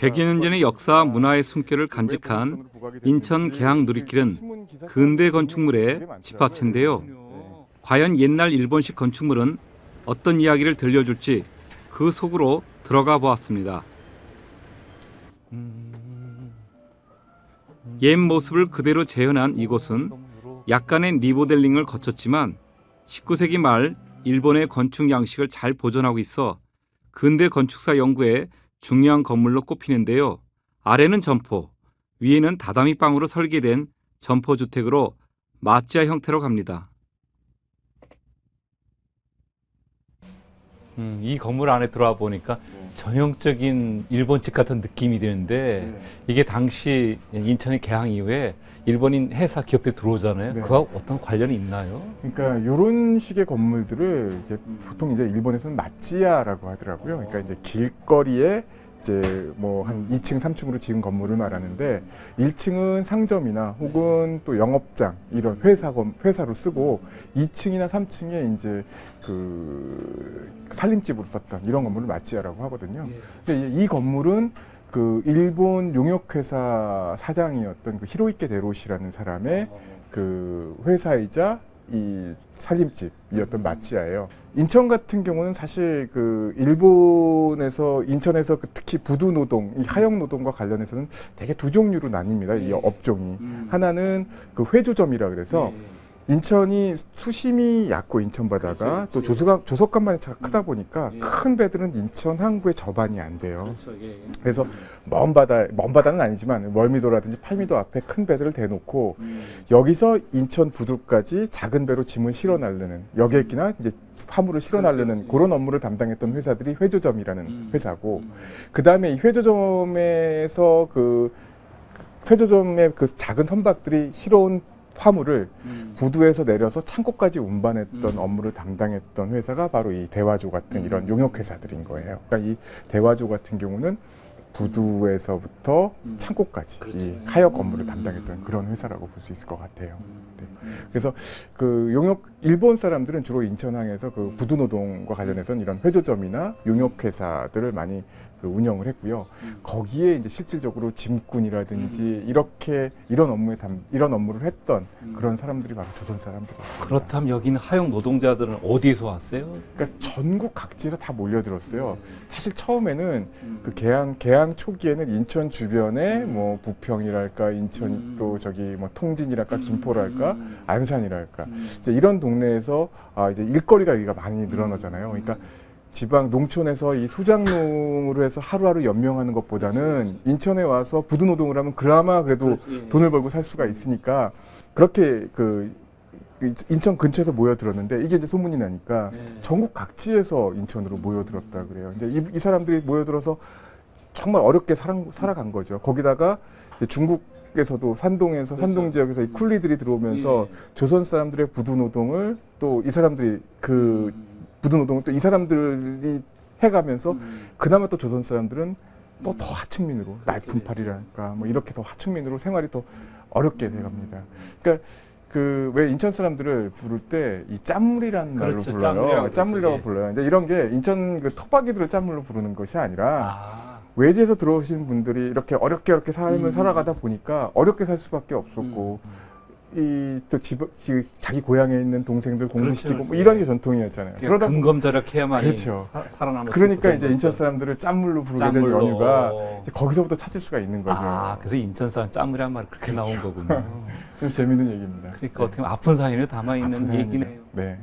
100여 년 전의 역사와 문화의 숨결을 간직한 인천 계양 누리길은 근대 건축물의 집합체인데요. 과연 옛날 일본식 건축물은 어떤 이야기를 들려줄지 그 속으로 들어가 보았습니다. 옛 모습을 그대로 재현한 이곳은 약간의 리모델링을 거쳤지만 19세기 말 일본의 건축 양식을 잘 보존하고 있어 근대 건축사 연구에 중요한 건물로 꼽히는데요. 아래는 점포, 위에는 다다미방으로 설계된 점포주택으로 마찌아 형태로 갑니다. 이 건물 안에 들어와 보니까 전형적인 일본집 같은 느낌이 드는데 이게 당시 인천의 개항 이후에 일본인 회사 기업들이 들어오잖아요. 네. 그와 어떤 관련이 있나요? 그러니까 이런 식의 건물들을 이제 보통 이제 일본에서는 마찌야라고 하더라고요. 그러니까 이제 길거리에 이제 뭐 한 2층, 3층으로 지은 건물을 말하는데 1층은 상점이나 혹은 또 영업장 이런 회사로 쓰고 2층이나 3층에 이제 그 살림집으로 썼던 이런 건물을 마찌야라고 하거든요. 근데 이 건물은 그 일본 용역회사 사장이었던 그 히로이케 데로시라는 사람의 그 회사이자 이 살림집이었던 마찌야예요. 인천 같은 경우는 사실 그 일본에서 인천에서 그 특히 부두 노동, 이 하역 노동과 관련해서는 되게 두 종류로 나뉩니다. 이 업종이 하나는 그 회조점이라 그래서 인천이 수심이 얕고 인천 바다가 또 조석간만의 차가 크다 보니까 큰 배들은 인천 항구의 접안이 안 돼요. 그래서 먼 바다는 아니지만 월미도라든지 팔미도 앞에 큰 배들을 대놓고 여기서 인천 부두까지 작은 배로 짐을 실어 나르는 여객이나 이제 화물을 실어 나르는 그런 업무를 담당했던 회사들이 회조점이라는 회사고, 그 다음에 이 회조점에서 그 회조점의 그 작은 선박들이 실어온 화물을 부두에서 내려서 창고까지 운반했던 업무를 담당했던 회사가 바로 이 대화조 같은 이런 용역회사들인 거예요. 그러니까 이 대화조 같은 경우는 부두에서부터 창고까지 이 하역 업무를 담당했던 그런 회사라고 볼 수 있을 것 같아요. 네. 그래서 그 일본 사람들은 주로 인천항에서 그 부두 노동과 관련해서는 이런 회조점이나 용역회사들을 많이 그 운영을 했고요. 거기에 이제 실질적으로 짐꾼이라든지 이런 업무를 했던 그런 사람들이 바로 조선 사람들이에요. 그렇다면 여기는 하역 노동자들은 어디에서 왔어요? 그러니까 전국 각지에서 다 몰려들었어요. 사실 처음에는 그 개항 초기에는 인천 주변에 뭐 부평이랄까, 인천 또 저기 뭐 통진이랄까, 김포랄까, 안산이랄까, 이제 이런 동네에서 이제 일거리가 여기가 많이 늘어나잖아요. 그러니까 지방 농촌에서 이 소작농으로 해서 하루하루 연명하는 것보다는 인천에 와서 부두 노동을 하면 그나마 그래도 돈을 벌고 살 수가 있으니까 그렇게 그 인천 근처에서 모여들었는데 이게 이제 소문이 나니까 전국 각지에서 인천으로 모여들었다 그래요. 이제 이 사람들이 모여들어서 정말 어렵게 살아간 거죠. 거기다가 이제 중국에서도 산동 지역에서 이 쿨리들이 들어오면서 조선 사람들의 부두 노동을 또 이 사람들이 그 부두 노동을 또 이 사람들이 해가면서 그나마 또 조선 사람들은 또 더 하층민으로 날품팔이랄까 뭐 이렇게 더 하층민으로 생활이 더 어렵게 돼갑니다. 그러니까 그 왜 인천 사람들을 부를 때 이 짠물이라는 말로 불러요. 짠물이라고 불러요. 이제 이런 게 인천 그 토박이들을 짠물로 부르는 것이 아니라 외지에서 들어오신 분들이 이렇게 어렵게 삶을 살아가다 보니까 어렵게 살 수밖에 없었고 또 자기 고향에 있는 동생들 공부시키고 뭐 이런 게 전통이었잖아요. 그러다 금검절약해야만 그렇죠. 살아남을 수 그러니까 이제 인천 사람들을 짠물로 부르게 된 연유가 이제 거기서부터 찾을 수가 있는 거죠. 그래서 인천 사람 짠물이란 말이 그렇게 나온 거군요. 재밌는 얘기입니다. 그러니까 어떻게 보면 아픈 사연을 담아 있는 얘기네요. 네.